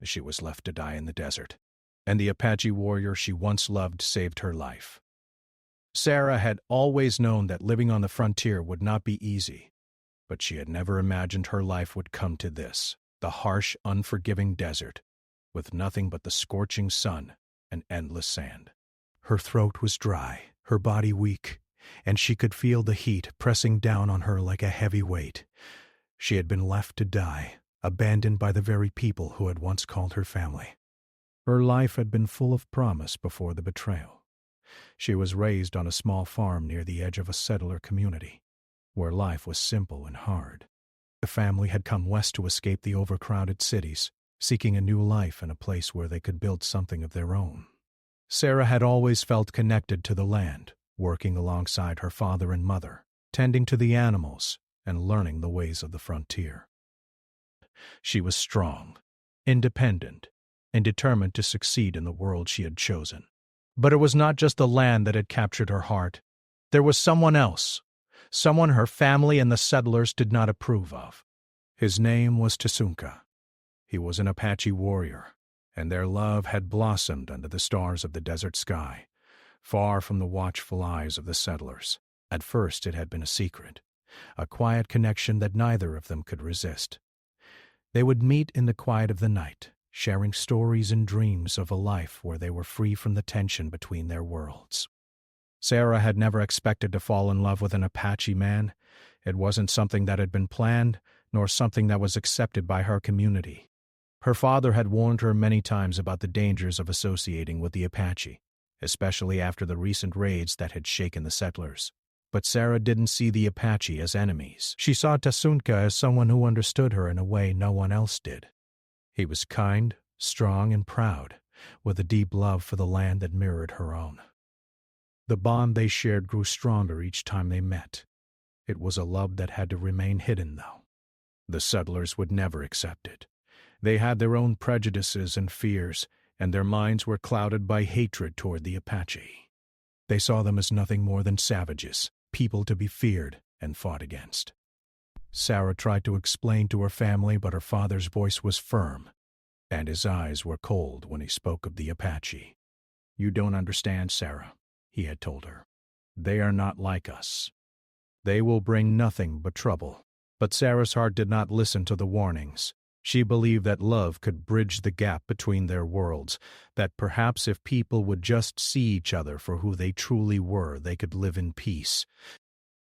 She was left to die in the desert, and the Apache warrior she once loved saved her life. Sarah had always known that living on the frontier would not be easy, but she had never imagined her life would come to this, the harsh, unforgiving desert, with nothing but the scorching sun and endless sand. Her throat was dry, her body weak, and she could feel the heat pressing down on her like a heavy weight. She had been left to die, abandoned by the very people who had once called her family. Her life had been full of promise before the betrayal. She was raised on a small farm near the edge of a settler community, where life was simple and hard. The family had come west to escape the overcrowded cities, seeking a new life in a place where they could build something of their own. Sarah had always felt connected to the land, working alongside her father and mother, tending to the animals, and learning the ways of the frontier. She was strong, independent, and determined to succeed in the world she had chosen. But it was not just the land that had captured her heart. There was someone else, someone her family and the settlers did not approve of. His name was Tasunka. He was an Apache warrior, and their love had blossomed under the stars of the desert sky, far from the watchful eyes of the settlers. At first it had been a secret, a quiet connection that neither of them could resist. They would meet in the quiet of the night, sharing stories and dreams of a life where they were free from the tension between their worlds. Sarah had never expected to fall in love with an Apache man. It wasn't something that had been planned, nor something that was accepted by her community. Her father had warned her many times about the dangers of associating with the Apache, especially after the recent raids that had shaken the settlers. But Sarah didn't see the Apache as enemies. She saw Tasunka as someone who understood her in a way no one else did. He was kind, strong, and proud, with a deep love for the land that mirrored her own. The bond they shared grew stronger each time they met. It was a love that had to remain hidden, though. The settlers would never accept it. They had their own prejudices and fears, and their minds were clouded by hatred toward the Apache. They saw them as nothing more than savages, people to be feared and fought against. Sarah tried to explain to her family, but her father's voice was firm, and his eyes were cold when he spoke of the Apache. "You don't understand, Sarah," he had told her. "They are not like us. They will bring nothing but trouble." But Sarah's heart did not listen to the warnings. She believed that love could bridge the gap between their worlds, that perhaps if people would just see each other for who they truly were, they could live in peace.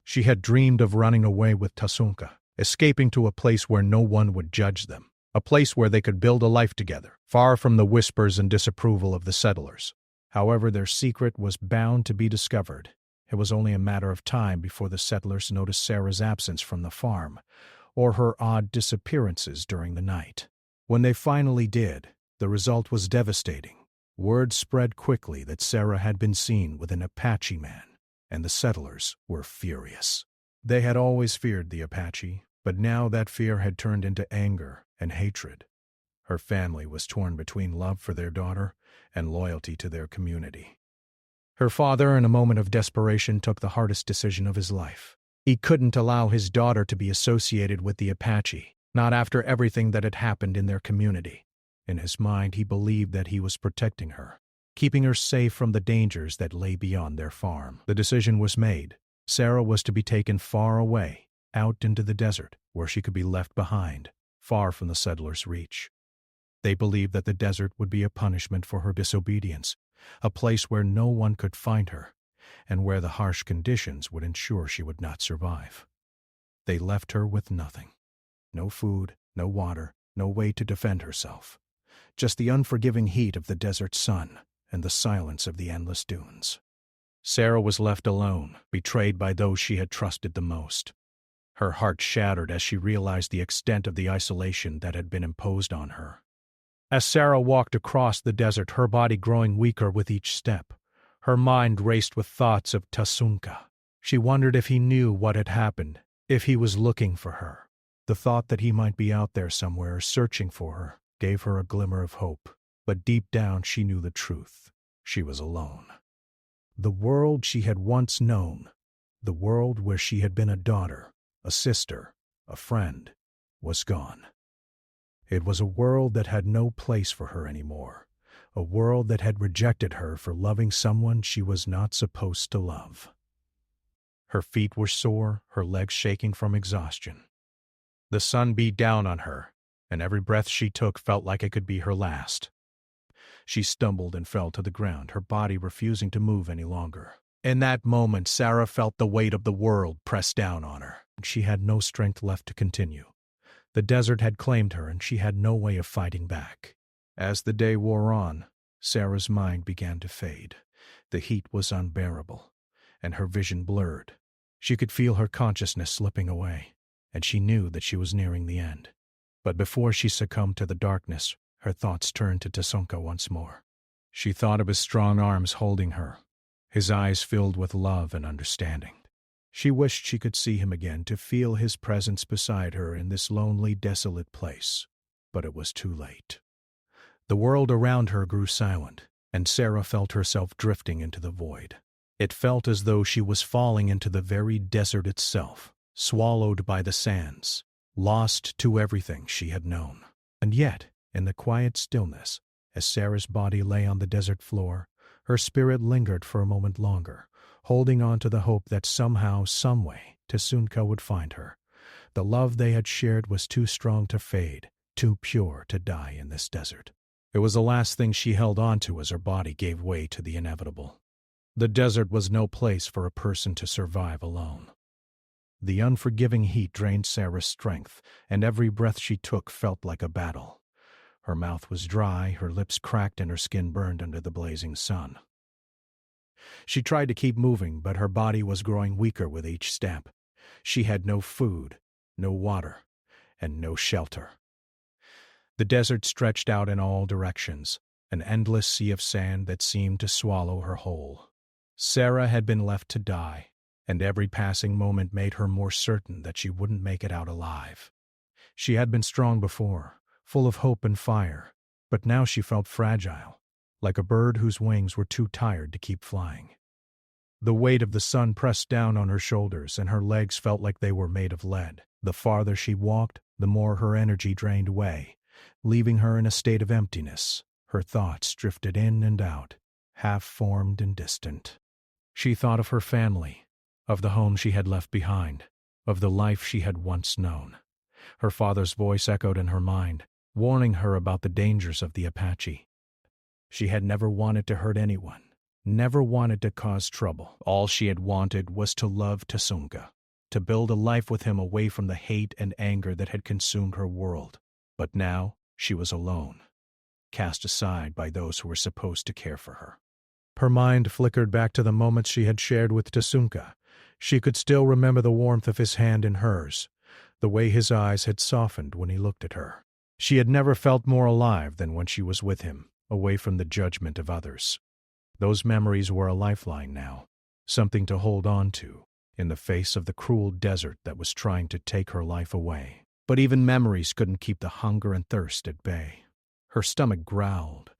She had dreamed of running away with Tasunka, escaping to a place where no one would judge them, a place where they could build a life together, far from the whispers and disapproval of the settlers. However, their secret was bound to be discovered. It was only a matter of time before the settlers noticed Sarah's absence from the farm, or her odd disappearances during the night. When they finally did, the result was devastating. Word spread quickly that Sarah had been seen with an Apache man, and the settlers were furious. They had always feared the Apache, but now that fear had turned into anger and hatred. Her family was torn between love for their daughter and loyalty to their community. Her father, in a moment of desperation, took the hardest decision of his life. He couldn't allow his daughter to be associated with the Apache, not after everything that had happened in their community. In his mind, he believed that he was protecting her, keeping her safe from the dangers that lay beyond their farm. The decision was made. Sarah was to be taken far away, out into the desert, where she could be left behind, far from the settlers' reach. They believed that the desert would be a punishment for her disobedience, a place where no one could find her, and where the harsh conditions would ensure she would not survive. They left her with nothing. No food, no water, no way to defend herself. Just the unforgiving heat of the desert sun and the silence of the endless dunes. Sarah was left alone, betrayed by those she had trusted the most. Her heart shattered as she realized the extent of the isolation that had been imposed on her. As Sarah walked across the desert, her body growing weaker with each step, her mind raced with thoughts of Tasunka. She wondered if he knew what had happened, if he was looking for her. The thought that he might be out there somewhere searching for her gave her a glimmer of hope, but deep down she knew the truth. She was alone. The world she had once known, the world where she had been a daughter, a sister, a friend, was gone. It was a world that had no place for her anymore, a world that had rejected her for loving someone she was not supposed to love. Her feet were sore, her legs shaking from exhaustion. The sun beat down on her, and every breath she took felt like it could be her last. She stumbled and fell to the ground, her body refusing to move any longer. In that moment, Sarah felt the weight of the world press down on her. She had no strength left to continue. The desert had claimed her, and she had no way of fighting back. As the day wore on, Sarah's mind began to fade. The heat was unbearable, and her vision blurred. She could feel her consciousness slipping away, and she knew that she was nearing the end. But before she succumbed to the darkness, her thoughts turned to Tasunka once more. She thought of his strong arms holding her, his eyes filled with love and understanding. She wished she could see him again, to feel his presence beside her in this lonely, desolate place. But it was too late. The world around her grew silent, and Sarah felt herself drifting into the void. It felt as though she was falling into the very desert itself, swallowed by the sands, lost to everything she had known. And yet, in the quiet stillness, as Sarah's body lay on the desert floor, her spirit lingered for a moment longer, holding on to the hope that somehow, someway, Tasunka would find her. The love they had shared was too strong to fade, too pure to die in this desert. It was the last thing she held on to as her body gave way to the inevitable. The desert was no place for a person to survive alone. The unforgiving heat drained Sarah's strength, and every breath she took felt like a battle. Her mouth was dry, her lips cracked, and her skin burned under the blazing sun. She tried to keep moving, but her body was growing weaker with each step. She had no food, no water, and no shelter. The desert stretched out in all directions, an endless sea of sand that seemed to swallow her whole. Sarah had been left to die, and every passing moment made her more certain that she wouldn't make it out alive. She had been strong before, full of hope and fire, but now she felt fragile, like a bird whose wings were too tired to keep flying. The weight of the sun pressed down on her shoulders, and her legs felt like they were made of lead. The farther she walked, the more her energy drained away, leaving her in a state of emptiness. Her thoughts drifted in and out, half-formed and distant. She thought of her family, of the home she had left behind, of the life she had once known. Her father's voice echoed in her mind, warning her about the dangers of the Apache. She had never wanted to hurt anyone, never wanted to cause trouble. All she had wanted was to love Tasunka, to build a life with him away from the hate and anger that had consumed her world. But now she was alone, cast aside by those who were supposed to care for her. Her mind flickered back to the moments she had shared with Tasunka. She could still remember the warmth of his hand in hers, the way his eyes had softened when he looked at her. She had never felt more alive than when she was with him, away from the judgment of others. Those memories were a lifeline now, something to hold on to, in the face of the cruel desert that was trying to take her life away. But even memories couldn't keep the hunger and thirst at bay. Her stomach growled,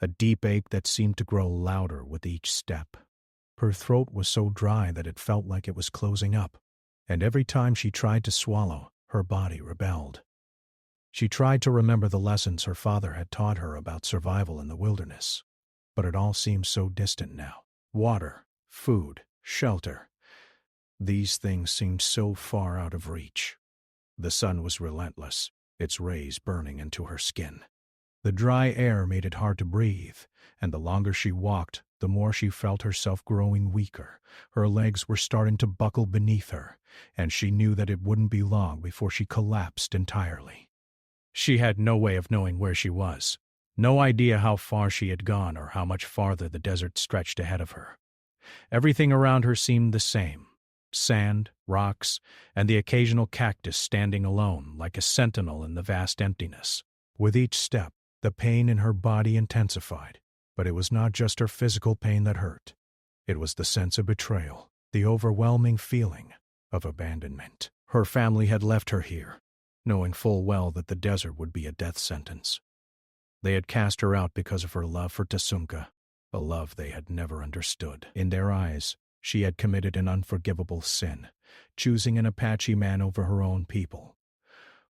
a deep ache that seemed to grow louder with each step. Her throat was so dry that it felt like it was closing up, and every time she tried to swallow, her body rebelled. She tried to remember the lessons her father had taught her about survival in the wilderness, but it all seemed so distant now. Water, food, shelter. These things seemed so far out of reach. The sun was relentless, its rays burning into her skin. The dry air made it hard to breathe, and the longer she walked, the more she felt herself growing weaker. Her legs were starting to buckle beneath her, and she knew that it wouldn't be long before she collapsed entirely. She had no way of knowing where she was, no idea how far she had gone or how much farther the desert stretched ahead of her. Everything around her seemed the same: sand, rocks, and the occasional cactus standing alone like a sentinel in the vast emptiness. With each step, the pain in her body intensified, but it was not just her physical pain that hurt. It was the sense of betrayal, the overwhelming feeling of abandonment. Her family had left her here, knowing full well that the desert would be a death sentence. They had cast her out because of her love for Tasunka, a love they had never understood. In their eyes, she had committed an unforgivable sin, choosing an Apache man over her own people.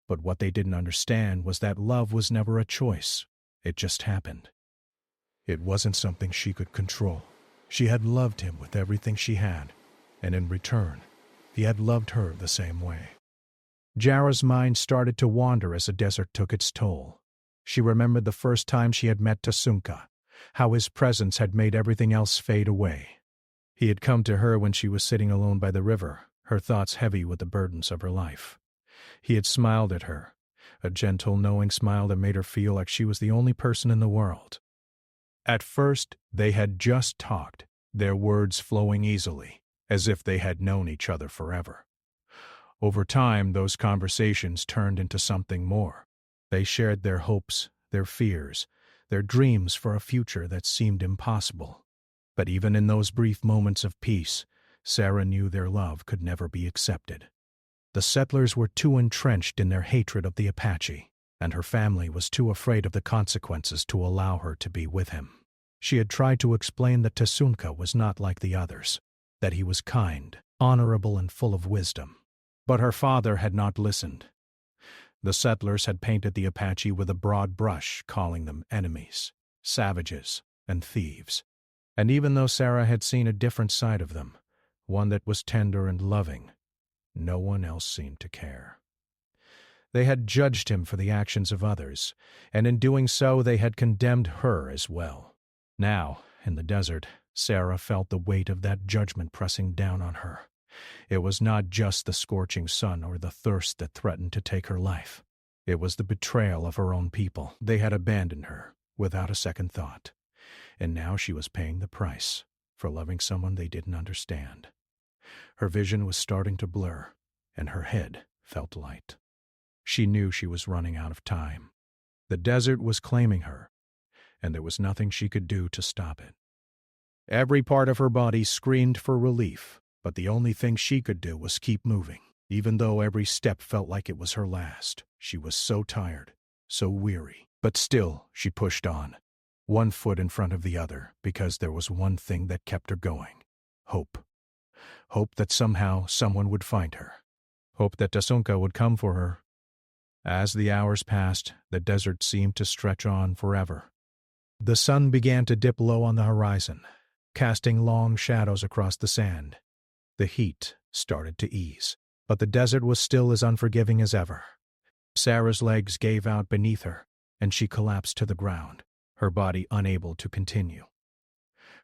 But what they didn't understand was that love was never a choice. It just happened. It wasn't something she could control. She had loved him with everything she had, and in return, he had loved her the same way. Jara's mind started to wander as the desert took its toll. She remembered the first time she had met Tasunka, how his presence had made everything else fade away. He had come to her when she was sitting alone by the river, her thoughts heavy with the burdens of her life. He had smiled at her, a gentle, knowing smile that made her feel like she was the only person in the world. At first, they had just talked, their words flowing easily, as if they had known each other forever. Over time, those conversations turned into something more. They shared their hopes, their fears, their dreams for a future that seemed impossible. But even in those brief moments of peace, Sarah knew their love could never be accepted. The settlers were too entrenched in their hatred of the Apache, and her family was too afraid of the consequences to allow her to be with him. She had tried to explain that Tasunka was not like the others, that he was kind, honorable, and full of wisdom. But her father had not listened. The settlers had painted the Apache with a broad brush, calling them enemies, savages, and thieves. And even though Sarah had seen a different side of them, one that was tender and loving, no one else seemed to care. They had judged him for the actions of others, and in doing so they had condemned her as well. Now, in the desert, Sarah felt the weight of that judgment pressing down on her. It was not just the scorching sun or the thirst that threatened to take her life. It was the betrayal of her own people. They had abandoned her without a second thought. And now she was paying the price for loving someone they didn't understand. Her vision was starting to blur, and her head felt light. She knew she was running out of time. The desert was claiming her, and there was nothing she could do to stop it. Every part of her body screamed for relief, but the only thing she could do was keep moving, even though every step felt like it was her last. She was so tired, so weary, but still she pushed on, one foot in front of the other, because there was one thing that kept her going: hope. Hope that somehow someone would find her. Hope that Tasunka would come for her. As the hours passed, the desert seemed to stretch on forever. The sun began to dip low on the horizon, casting long shadows across the sand. The heat started to ease, but the desert was still as unforgiving as ever. Sarah's legs gave out beneath her, and she collapsed to the ground, her body unable to continue.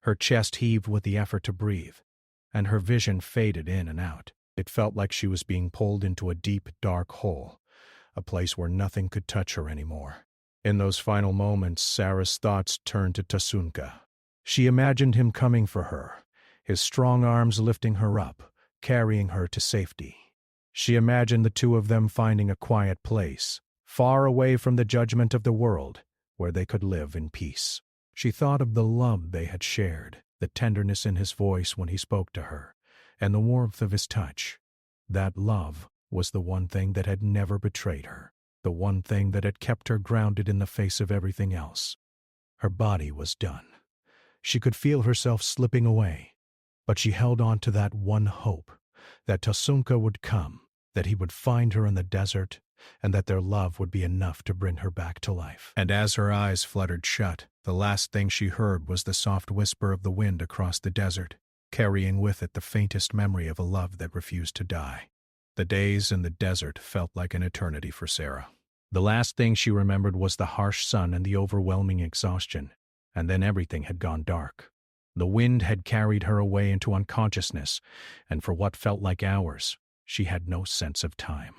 Her chest heaved with the effort to breathe, and her vision faded in and out. It felt like she was being pulled into a deep, dark hole, a place where nothing could touch her anymore. In those final moments, Sarah's thoughts turned to Tasunka. She imagined him coming for her, his strong arms lifting her up, carrying her to safety. She imagined the two of them finding a quiet place, far away from the judgment of the world, where they could live in peace. She thought of the love they had shared, the tenderness in his voice when he spoke to her, and the warmth of his touch. That love was the one thing that had never betrayed her, the one thing that had kept her grounded in the face of everything else. Her body was done. She could feel herself slipping away, but she held on to that one hope, that Tasunka would come, that he would find her in the desert, and that their love would be enough to bring her back to life. And as her eyes fluttered shut, the last thing she heard was the soft whisper of the wind across the desert, carrying with it the faintest memory of a love that refused to die. The days in the desert felt like an eternity for Sarah. The last thing she remembered was the harsh sun and the overwhelming exhaustion, and then everything had gone dark. The wind had carried her away into unconsciousness, and for what felt like hours, she had no sense of time.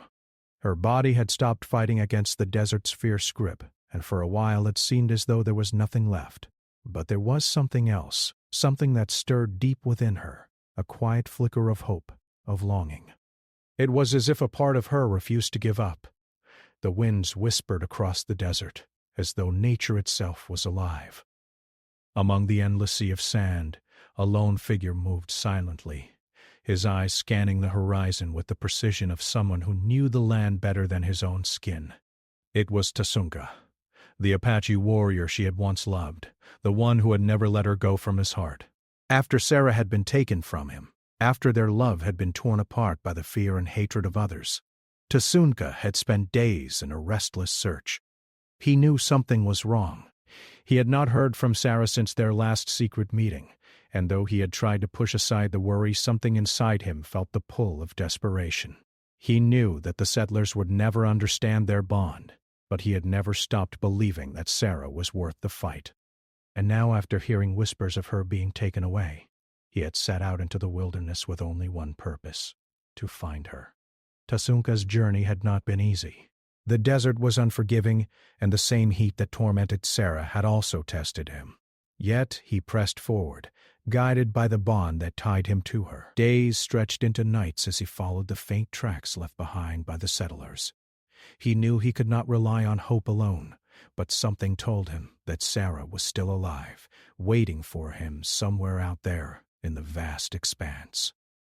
Her body had stopped fighting against the desert's fierce grip, and for a while it seemed as though there was nothing left. But there was something else, something that stirred deep within her, a quiet flicker of hope, of longing. It was as if a part of her refused to give up. The winds whispered across the desert, as though nature itself was alive. Among the endless sea of sand, a lone figure moved silently, his eyes scanning the horizon with the precision of someone who knew the land better than his own skin. It was Tasunka, the Apache warrior she had once loved, the one who had never let her go from his heart. After Sarah had been taken from him, after their love had been torn apart by the fear and hatred of others, Tsunka had spent days in a restless search. He knew something was wrong. He had not heard from Sarah since their last secret meeting, and though he had tried to push aside the worry, something inside him felt the pull of desperation. He knew that the settlers would never understand their bond, but he had never stopped believing that Sarah was worth the fight. And now, after hearing whispers of her being taken away, he had set out into the wilderness with only one purpose: to find her. Tsunka's journey had not been easy. The desert was unforgiving, and the same heat that tormented Sarah had also tested him. Yet he pressed forward, guided by the bond that tied him to her. Days stretched into nights as he followed the faint tracks left behind by the settlers. He knew he could not rely on hope alone, but something told him that Sarah was still alive, waiting for him somewhere out there in the vast expanse.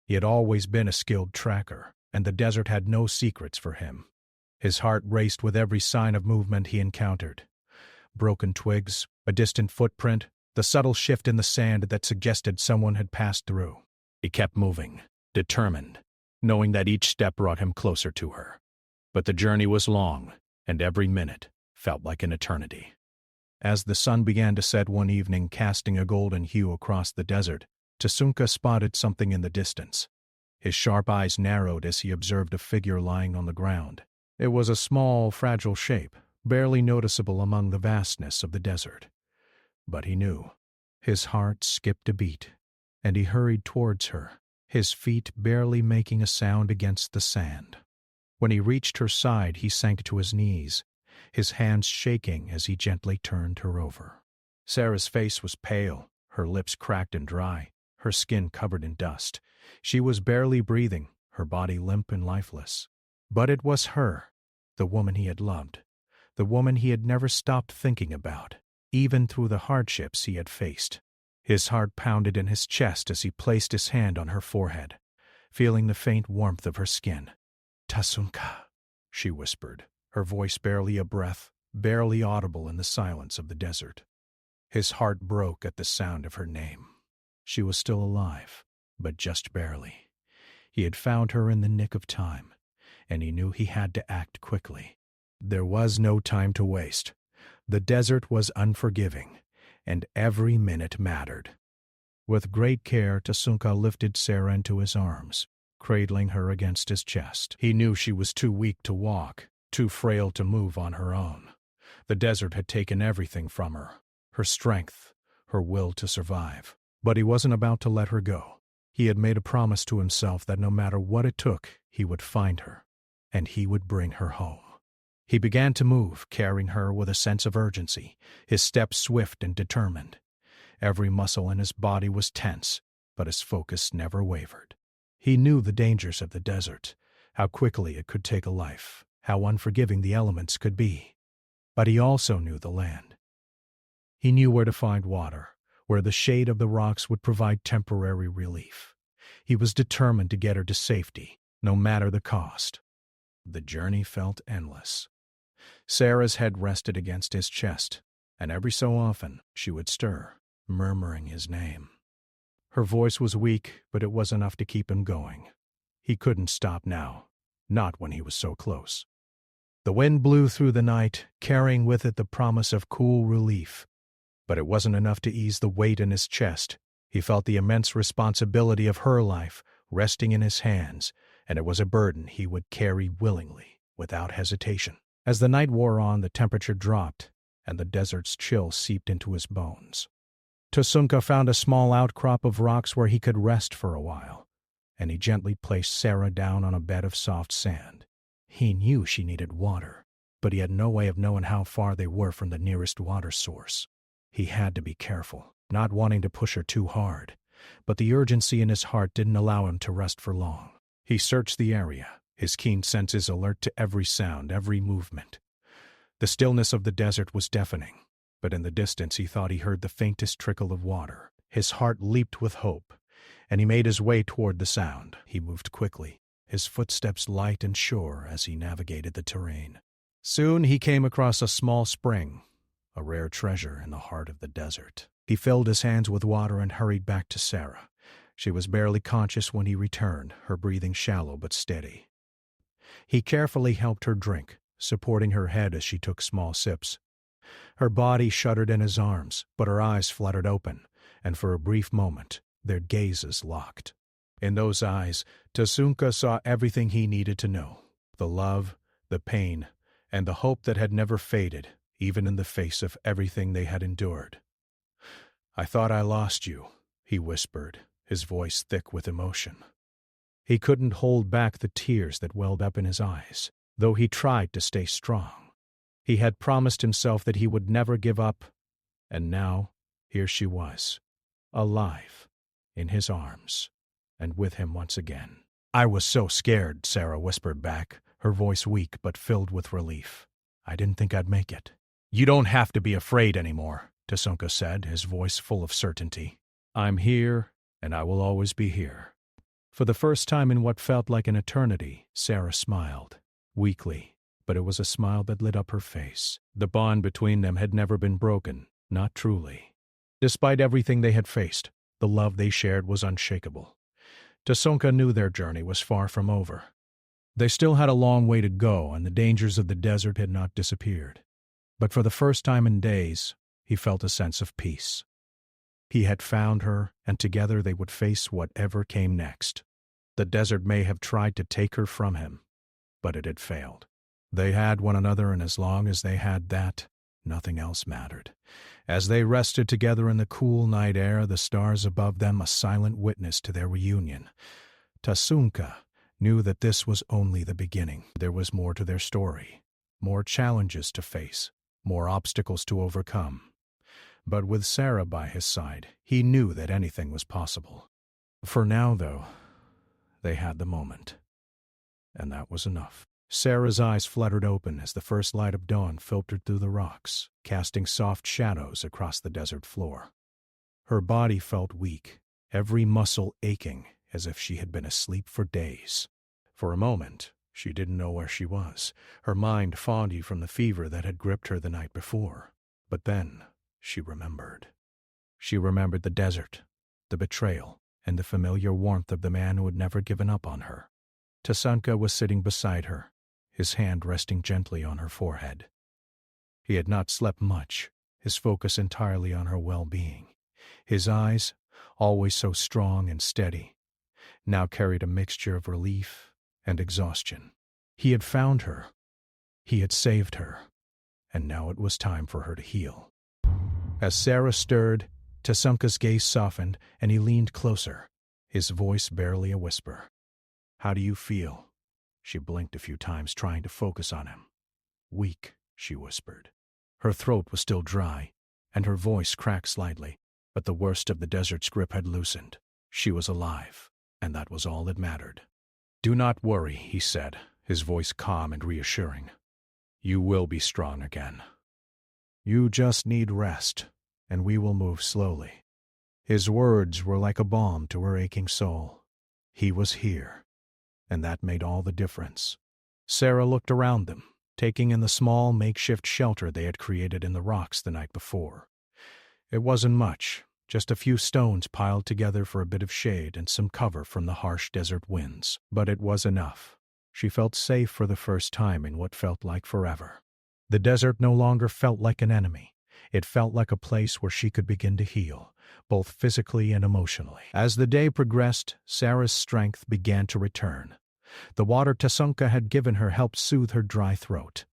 He had always been a skilled tracker, and the desert had no secrets for him. His heart raced with every sign of movement he encountered. Broken twigs, a distant footprint, the subtle shift in the sand that suggested someone had passed through. He kept moving, determined, knowing that each step brought him closer to her. But the journey was long, and every minute felt like an eternity. As the sun began to set one evening, casting a golden hue across the desert, Tsunka spotted something in the distance. His sharp eyes narrowed as he observed a figure lying on the ground. It was a small, fragile shape, barely noticeable among the vastness of the desert. But he knew. His heart skipped a beat, and he hurried towards her, his feet barely making a sound against the sand. When he reached her side, he sank to his knees, his hands shaking as he gently turned her over. Sarah's face was pale, her lips cracked and dry, her skin covered in dust. She was barely breathing, her body limp and lifeless. But it was her, the woman he had loved, the woman he had never stopped thinking about, even through the hardships he had faced. His heart pounded in his chest as he placed his hand on her forehead, feeling the faint warmth of her skin. "Tsunka," she whispered, her voice barely a breath, barely audible in the silence of the desert. His heart broke at the sound of her name. She was still alive, but just barely. He had found her in the nick of time, and he knew he had to act quickly. There was no time to waste. The desert was unforgiving, and every minute mattered. With great care, Tsunka lifted Sarah into his arms, cradling her against his chest. He knew she was too weak to walk, too frail to move on her own. The desert had taken everything from her, her strength, her will to survive. But he wasn't about to let her go. He had made a promise to himself that no matter what it took, he would find her, and he would bring her home. He began to move, carrying her with a sense of urgency, his steps swift and determined. Every muscle in his body was tense, but his focus never wavered. He knew the dangers of the desert, how quickly it could take a life, how unforgiving the elements could be. But he also knew the land. He knew where to find water, where the shade of the rocks would provide temporary relief. He was determined to get her to safety, no matter the cost. The journey felt endless. Sarah's head rested against his chest, and every so often she would stir, murmuring his name. Her voice was weak, but it was enough to keep him going. He couldn't stop now, not when he was so close. The wind blew through the night, carrying with it the promise of cool relief. But it wasn't enough to ease the weight in his chest. He felt the immense responsibility of her life resting in his hands, and it was a burden he would carry willingly, without hesitation. As the night wore on, the temperature dropped, and the desert's chill seeped into his bones. Tsunka found a small outcrop of rocks where he could rest for a while, and he gently placed Sarah down on a bed of soft sand. He knew she needed water, but he had no way of knowing how far they were from the nearest water source. He had to be careful, not wanting to push her too hard, but the urgency in his heart didn't allow him to rest for long. He searched the area, his keen senses alert to every sound, every movement. The stillness of the desert was deafening, but in the distance he thought he heard the faintest trickle of water. His heart leaped with hope, and he made his way toward the sound. He moved quickly, his footsteps light and sure as he navigated the terrain. Soon he came across a small spring, a rare treasure in the heart of the desert. He filled his hands with water and hurried back to Sarah. She was barely conscious when he returned, her breathing shallow but steady. He carefully helped her drink, supporting her head as she took small sips. Her body shuddered in his arms, but her eyes fluttered open, and for a brief moment, their gazes locked. In those eyes, Tasunka saw everything he needed to know: the love, the pain, and the hope that had never faded, even in the face of everything they had endured. "I thought I lost you," he whispered, his voice thick with emotion. He couldn't hold back the tears that welled up in his eyes, though he tried to stay strong. He had promised himself that he would never give up, and now here she was, alive, in his arms, and with him once again. "I was so scared," Sarah whispered back, her voice weak but filled with relief. "I didn't think I'd make it." "You don't have to be afraid anymore," Tasunka said, his voice full of certainty. "I'm here, and I will always be here." For the first time in what felt like an eternity, Sarah smiled, weakly, but it was a smile that lit up her face. The bond between them had never been broken, not truly. Despite everything they had faced, the love they shared was unshakable. Tasunka knew their journey was far from over. They still had a long way to go, and the dangers of the desert had not disappeared. But for the first time in days, he felt a sense of peace. He had found her, and together they would face whatever came next. The desert may have tried to take her from him, but it had failed. They had one another, and as long as they had that, nothing else mattered. As they rested together in the cool night air, the stars above them a silent witness to their reunion, Tasunka knew that this was only the beginning. There was more to their story, more challenges to face, more obstacles to overcome. But with Sarah by his side, he knew that anything was possible. For now, though, they had the moment. And that was enough. Sarah's eyes fluttered open as the first light of dawn filtered through the rocks, casting soft shadows across the desert floor. Her body felt weak, every muscle aching, as if she had been asleep for days. For a moment, she didn't know where she was, her mind foggy from the fever that had gripped her the night before. But then she remembered. She remembered the desert, the betrayal, and the familiar warmth of the man who had never given up on her. Tasunka was sitting beside her, his hand resting gently on her forehead. He had not slept much, his focus entirely on her well-being. His eyes, always so strong and steady, now carried a mixture of relief and exhaustion. He had found her. He had saved her. And now it was time for her to heal. As Sarah stirred, Tasunka's gaze softened, and he leaned closer, his voice barely a whisper. "How do you feel?" She blinked a few times, trying to focus on him. "Weak," she whispered. Her throat was still dry, and her voice cracked slightly, but the worst of the desert's grip had loosened. She was alive, and that was all that mattered. "Do not worry," he said, his voice calm and reassuring. "You will be strong again. You just need rest, and we will move slowly." His words were like a balm to her aching soul. He was here, and that made all the difference. Sarah looked around them, taking in the small makeshift shelter they had created in the rocks the night before. It wasn't much, just a few stones piled together for a bit of shade and some cover from the harsh desert winds. But it was enough. She felt safe for the first time in what felt like forever. The desert no longer felt like an enemy. It felt like a place where she could begin to heal, both physically and emotionally. As the day progressed, Sarah's strength began to return. The water Tasunka had given her helped soothe her dry throat,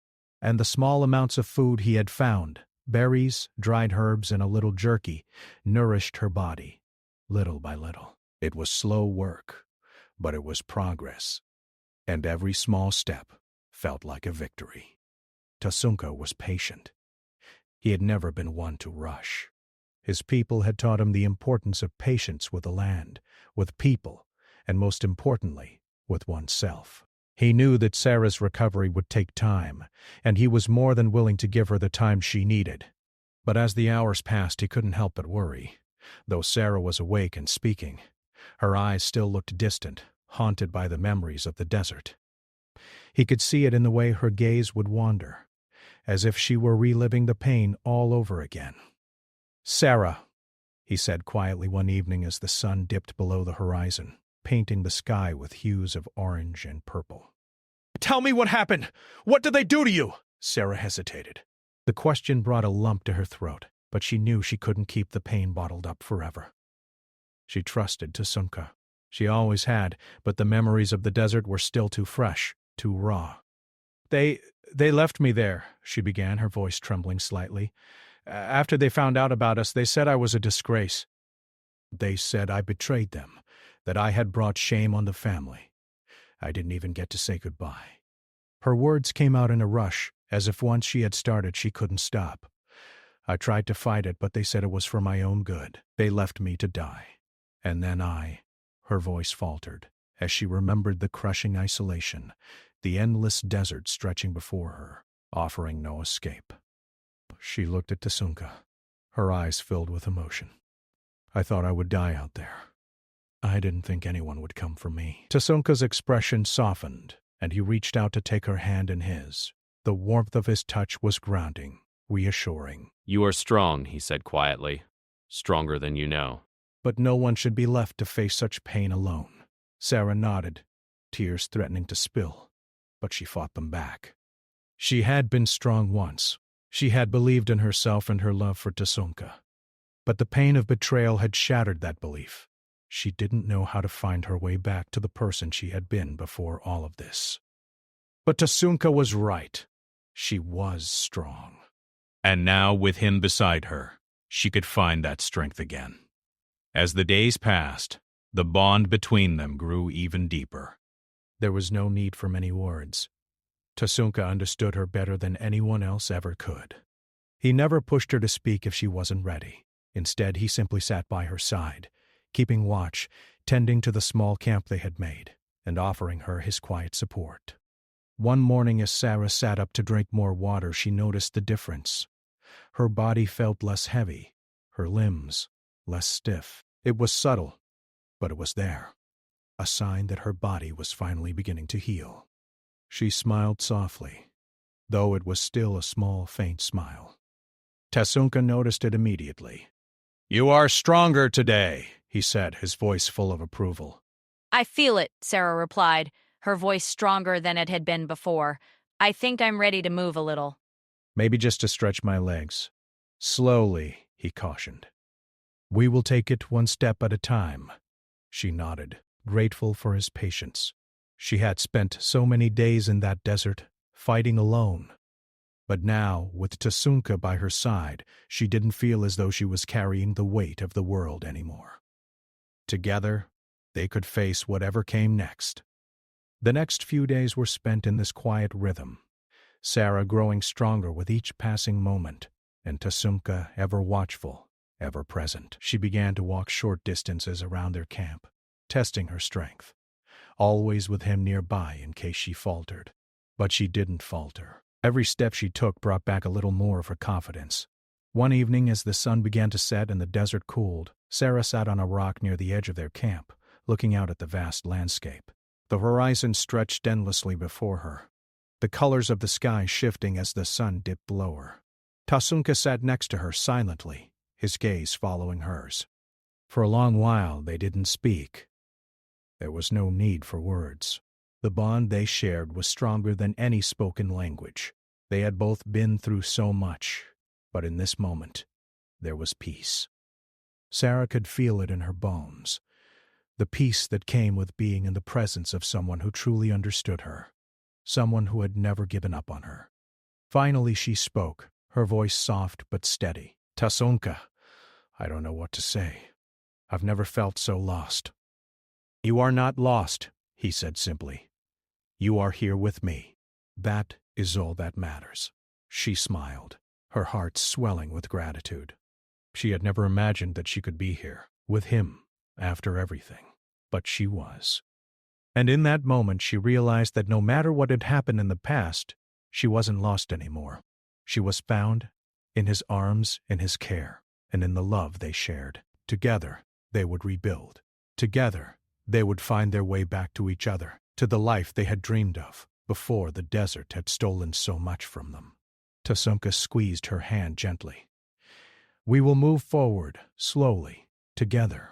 and the small amounts of food he had found, berries, dried herbs, and a little jerky, nourished her body, little by little. It was slow work, but it was progress, and every small step felt like a victory. Tasunka was patient. He had never been one to rush. His people had taught him the importance of patience with the land, with people, and most importantly, with oneself. He knew that Sarah's recovery would take time, and he was more than willing to give her the time she needed. But as the hours passed, he couldn't help but worry. Though Sarah was awake and speaking, her eyes still looked distant, haunted by the memories of the desert. He could see it in the way her gaze would wander, as if she were reliving the pain all over again. "Sarah," he said quietly one evening as the sun dipped below the horizon, painting the sky with hues of orange and purple. Tell me what happened. What did they do to you? Sarah hesitated. The question brought a lump to her throat, but she knew she couldn't keep the pain bottled up forever. She trusted Tsunka. She always had, but the memories of the desert were still too fresh, too raw. They left me there, she began, her voice trembling slightly. After they found out about us, they said I was a disgrace. They said I betrayed them, that I had brought shame on the family. I didn't even get to say goodbye. Her words came out in a rush, as if once she had started she couldn't stop. I tried to fight it, but they said it was for my own good. They left me to die. And then her voice faltered, as she remembered the crushing isolation, the endless desert stretching before her, offering no escape. She looked at Tsunka, her eyes filled with emotion. I thought I would die out there. I didn't think anyone would come for me. Tsunka's expression softened, and he reached out to take her hand in his. The warmth of his touch was grounding, reassuring. You are strong, he said quietly. Stronger than you know. But no one should be left to face such pain alone. Sarah nodded, tears threatening to spill, but she fought them back. She had been strong once. She had believed in herself and her love for Tsunka. But the pain of betrayal had shattered that belief. She didn't know how to find her way back to the person she had been before all of this. But Tsunka was right. She was strong. And now, with him beside her, she could find that strength again. As the days passed, the bond between them grew even deeper. There was no need for many words. Tsunka understood her better than anyone else ever could. He never pushed her to speak if she wasn't ready. Instead, he simply sat by her side, keeping watch, tending to the small camp they had made, and offering her his quiet support. One morning as Sarah sat up to drink more water, she noticed the difference. Her body felt less heavy, her limbs less stiff. It was subtle, but it was there, a sign that her body was finally beginning to heal. She smiled softly, though it was still a small, faint smile. Tsunka noticed it immediately. You are stronger today, he said, his voice full of approval. I feel it, Sarah replied, her voice stronger than it had been before. I think I'm ready to move a little. Maybe just to stretch my legs. Slowly, he cautioned. We will take it one step at a time. She nodded, grateful for his patience. She had spent so many days in that desert, fighting alone. But now, with Tsunka by her side, she didn't feel as though she was carrying the weight of the world anymore. Together, they could face whatever came next. The next few days were spent in this quiet rhythm, Sarah growing stronger with each passing moment, and Tsunka ever watchful, ever present. She began to walk short distances around their camp, testing her strength, always with him nearby in case she faltered. But she didn't falter. Every step she took brought back a little more of her confidence. One evening, as the sun began to set and the desert cooled, Sarah sat on a rock near the edge of their camp, looking out at the vast landscape. The horizon stretched endlessly before her, the colors of the sky shifting as the sun dipped lower. Tsunka sat next to her silently, his gaze following hers. For a long while they didn't speak. There was no need for words. The bond they shared was stronger than any spoken language. They had both been through so much, but in this moment, there was peace. Sarah could feel it in her bones, the peace that came with being in the presence of someone who truly understood her, someone who had never given up on her. Finally she spoke, her voice soft but steady. Tsunka, I don't know what to say. I've never felt so lost. You are not lost, he said simply. You are here with me. That is all that matters. She smiled, her heart swelling with gratitude. She had never imagined that she could be here, with him, after everything. But she was. And in that moment she realized that no matter what had happened in the past, she wasn't lost anymore. She was found, in his arms, in his care, and in the love they shared. Together, they would rebuild. Together, they would find their way back to each other, to the life they had dreamed of, before the desert had stolen so much from them. Tsunka squeezed her hand gently. We will move forward, slowly, together,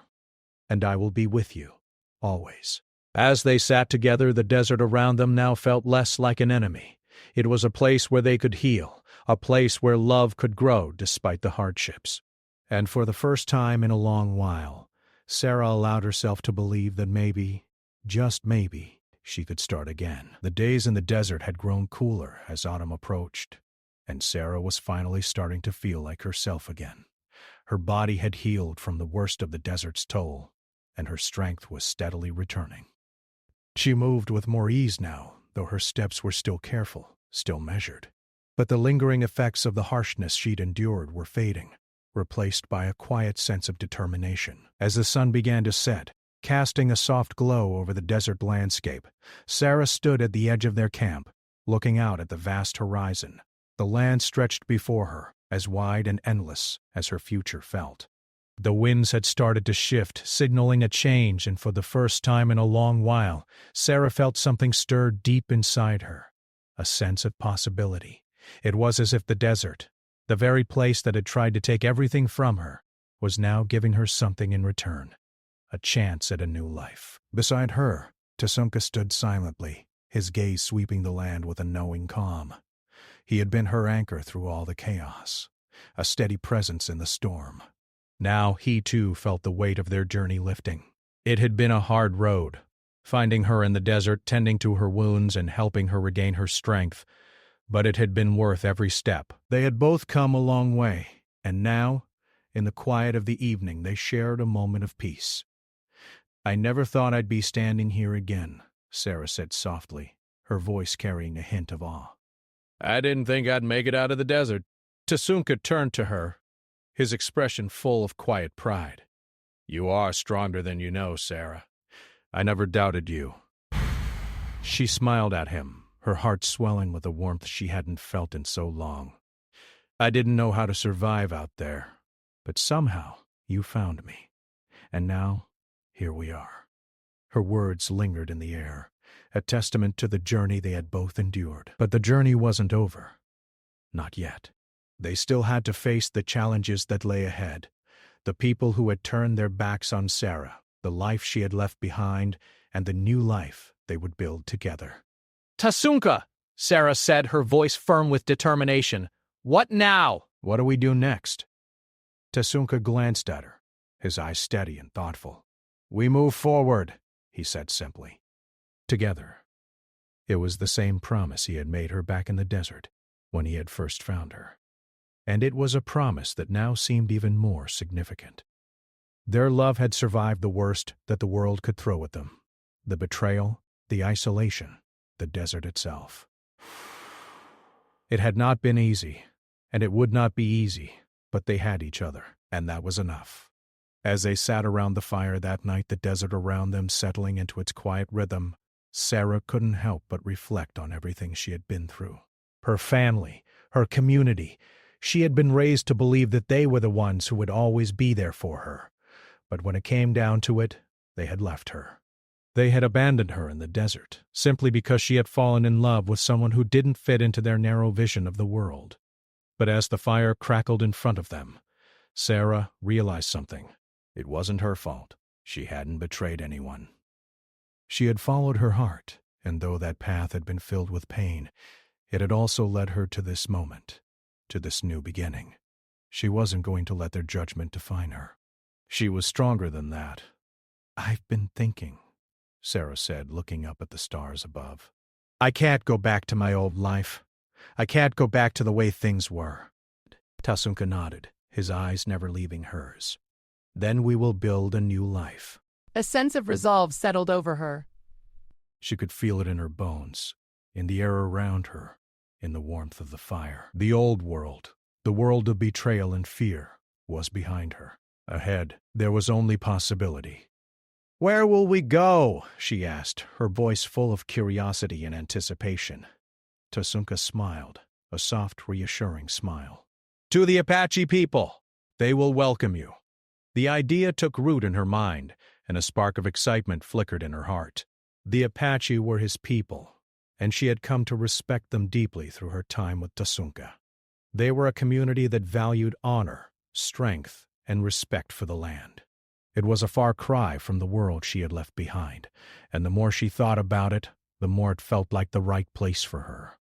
and I will be with you, always. As they sat together, the desert around them now felt less like an enemy. It was a place where they could heal, a place where love could grow despite the hardships. And for the first time in a long while, Sarah allowed herself to believe that maybe, just maybe, she could start again. The days in the desert had grown cooler as autumn approached, and Sarah was finally starting to feel like herself again. Her body had healed from the worst of the desert's toll, and her strength was steadily returning. She moved with more ease now, though her steps were still careful, still measured. But the lingering effects of the harshness she'd endured were fading, replaced by a quiet sense of determination. As the sun began to set, casting a soft glow over the desert landscape, Sarah stood at the edge of their camp, looking out at the vast horizon. The land stretched before her, as wide and endless as her future felt. The winds had started to shift, signaling a change, and for the first time in a long while, Sarah felt something stir deep inside her, a sense of possibility. It was as if the desert, the very place that had tried to take everything from her, was now giving her something in return, a chance at a new life. Beside her, Tasunka stood silently, his gaze sweeping the land with a knowing calm. He had been her anchor through all the chaos, a steady presence in the storm. Now he too felt the weight of their journey lifting. It had been a hard road, finding her in the desert, tending to her wounds and helping her regain her strength, but it had been worth every step. They had both come a long way, and now, in the quiet of the evening, they shared a moment of peace. "I never thought I'd be standing here again," Sarah said softly, her voice carrying a hint of awe. "I didn't think I'd make it out of the desert." Tasunka turned to her, his expression full of quiet pride. "You are stronger than you know, Sarah. I never doubted you." She smiled at him, her heart swelling with a warmth she hadn't felt in so long. "I didn't know how to survive out there, but somehow you found me. And now, here we are." Her words lingered in the air, a testament to the journey they had both endured. But the journey wasn't over. Not yet. They still had to face the challenges that lay ahead, the people who had turned their backs on Sarah, the life she had left behind, and the new life they would build together. "Tasunka," Sarah said, her voice firm with determination. "What now?" "What do we do next?" Tasunka glanced at her, his eyes steady and thoughtful. "We move forward," he said simply. Together. It was the same promise he had made her back in the desert when he had first found her. And it was a promise that now seemed even more significant. Their love had survived the worst that the world could throw at them: the betrayal, the isolation, the desert itself. It had not been easy, and it would not be easy, but they had each other, and that was enough. As they sat around the fire that night, the desert around them settling into its quiet rhythm, Sarah couldn't help but reflect on everything she had been through. Her family, her community. She had been raised to believe that they were the ones who would always be there for her. But when it came down to it, they had left her. They had abandoned her in the desert, simply because she had fallen in love with someone who didn't fit into their narrow vision of the world. But as the fire crackled in front of them, Sarah realized something. It wasn't her fault. She hadn't betrayed anyone. She had followed her heart, and though that path had been filled with pain, it had also led her to this moment, to this new beginning. She wasn't going to let their judgment define her. She was stronger than that. "I've been thinking," Sarah said, looking up at the stars above. "I can't go back to my old life. I can't go back to the way things were." Tasunka nodded, his eyes never leaving hers. "Then we will build a new life." A sense of resolve settled over her. She could feel it in her bones, in the air around her, in the warmth of the fire. The old world, the world of betrayal and fear, was behind her. Ahead, there was only possibility. "Where will we go?" she asked, her voice full of curiosity and anticipation. Tasunka smiled, a soft, reassuring smile. "To the Apache people. They will welcome you." The idea took root in her mind, and a spark of excitement flickered in her heart. The Apache were his people, and she had come to respect them deeply through her time with Tasunka. They were a community that valued honor, strength, and respect for the land. It was a far cry from the world she had left behind, and the more she thought about it, the more it felt like the right place for her.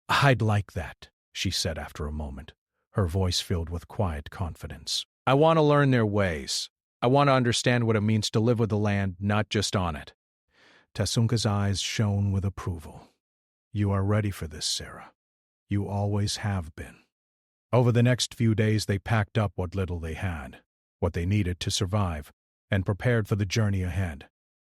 "I'd like that," she said after a moment, her voice filled with quiet confidence. I want to learn their ways. I want to understand what it means to live with the land, not just on it. Tasunka's eyes shone with approval. "You are ready for this, Sarah. You always have been." Over the next few days they packed up what little they had, what they needed to survive, and prepared for the journey ahead.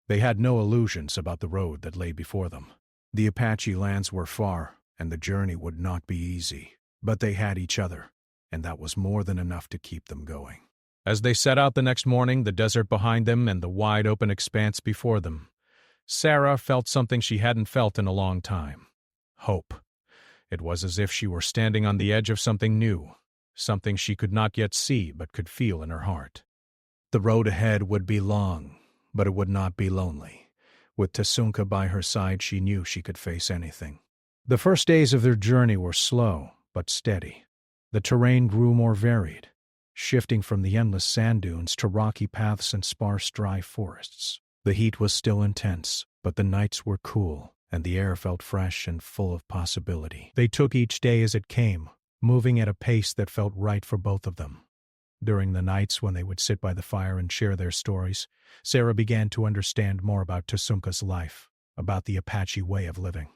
They had no illusions about the road that lay before them. The Apache lands were far, and the journey would not be easy. But they had each other, and that was more than enough to keep them going. As they set out the next morning, the desert behind them and the wide open expanse before them, Sarah felt something she hadn't felt in a long time. Hope. It was as if she were standing on the edge of something new, something she could not yet see but could feel in her heart. The road ahead would be long, but it would not be lonely. With Tasunka by her side, she knew she could face anything. The first days of their journey were slow, but steady. The terrain grew more varied, shifting from the endless sand dunes to rocky paths and sparse dry forests. The heat was still intense, but the nights were cool, and the air felt fresh and full of possibility. They took each day as it came, moving at a pace that felt right for both of them. During the nights when they would sit by the fire and share their stories, Sarah began to understand more about Tasunka's life, about the Apache way of living.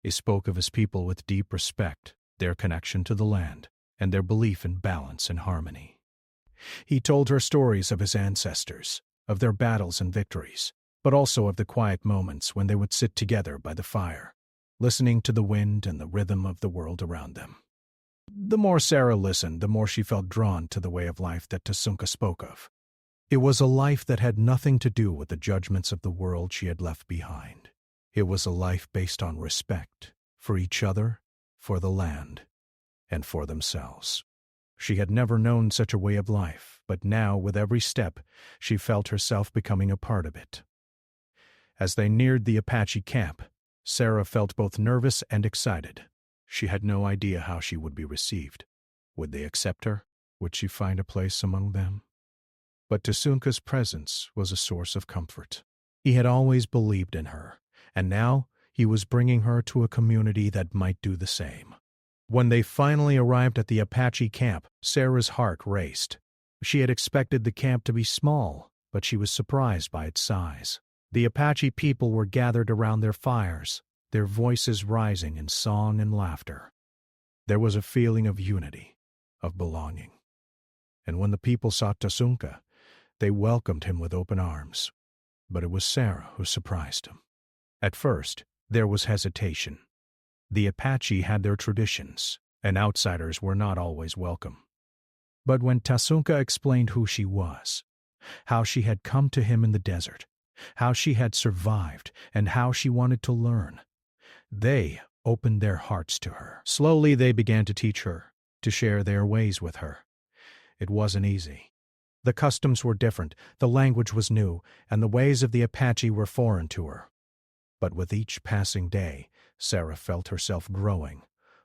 He spoke of his people with deep respect, their connection to the land, and their belief in balance and harmony. He told her stories of his ancestors, of their battles and victories, but also of the quiet moments when they would sit together by the fire, listening to the wind and the rhythm of the world around them. The more Sarah listened, the more she felt drawn to the way of life that Tasunka spoke of. It was a life that had nothing to do with the judgments of the world she had left behind. It was a life based on respect for each other, for the land, and for themselves. She had never known such a way of life, but now, with every step, she felt herself becoming a part of it. As they neared the Apache camp, Sarah felt both nervous and excited. She had no idea how she would be received. Would they accept her? Would she find a place among them? But Tasunka's presence was a source of comfort. He had always believed in her, and now he was bringing her to a community that might do the same. When they finally arrived at the Apache camp, Sarah's heart raced. She had expected the camp to be small, but she was surprised by its size. The Apache people were gathered around their fires, their voices rising in song and laughter. There was a feeling of unity, of belonging. And when the people saw Tasunka, they welcomed him with open arms. But it was Sarah who surprised him. At first, there was hesitation. The Apache had their traditions, and outsiders were not always welcome. But when Tasunka explained who she was, how she had come to him in the desert, how she had survived, and how she wanted to learn, they opened their hearts to her. Slowly they began to teach her, to share their ways with her. It wasn't easy. The customs were different, the language was new, and the ways of the Apache were foreign to her. But with each passing day, Sarah felt herself growing,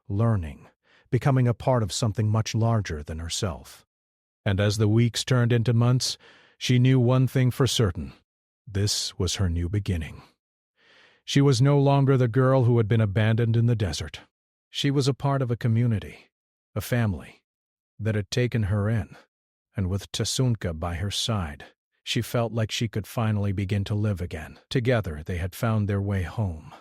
learning, becoming a part of something much larger than herself. And as the weeks turned into months, she knew one thing for certain. This was her new beginning. She was no longer the girl who had been abandoned in the desert. She was a part of a community, a family, that had taken her in, and with Tasunka by her side, she felt like she could finally begin to live again. Together they had found their way home.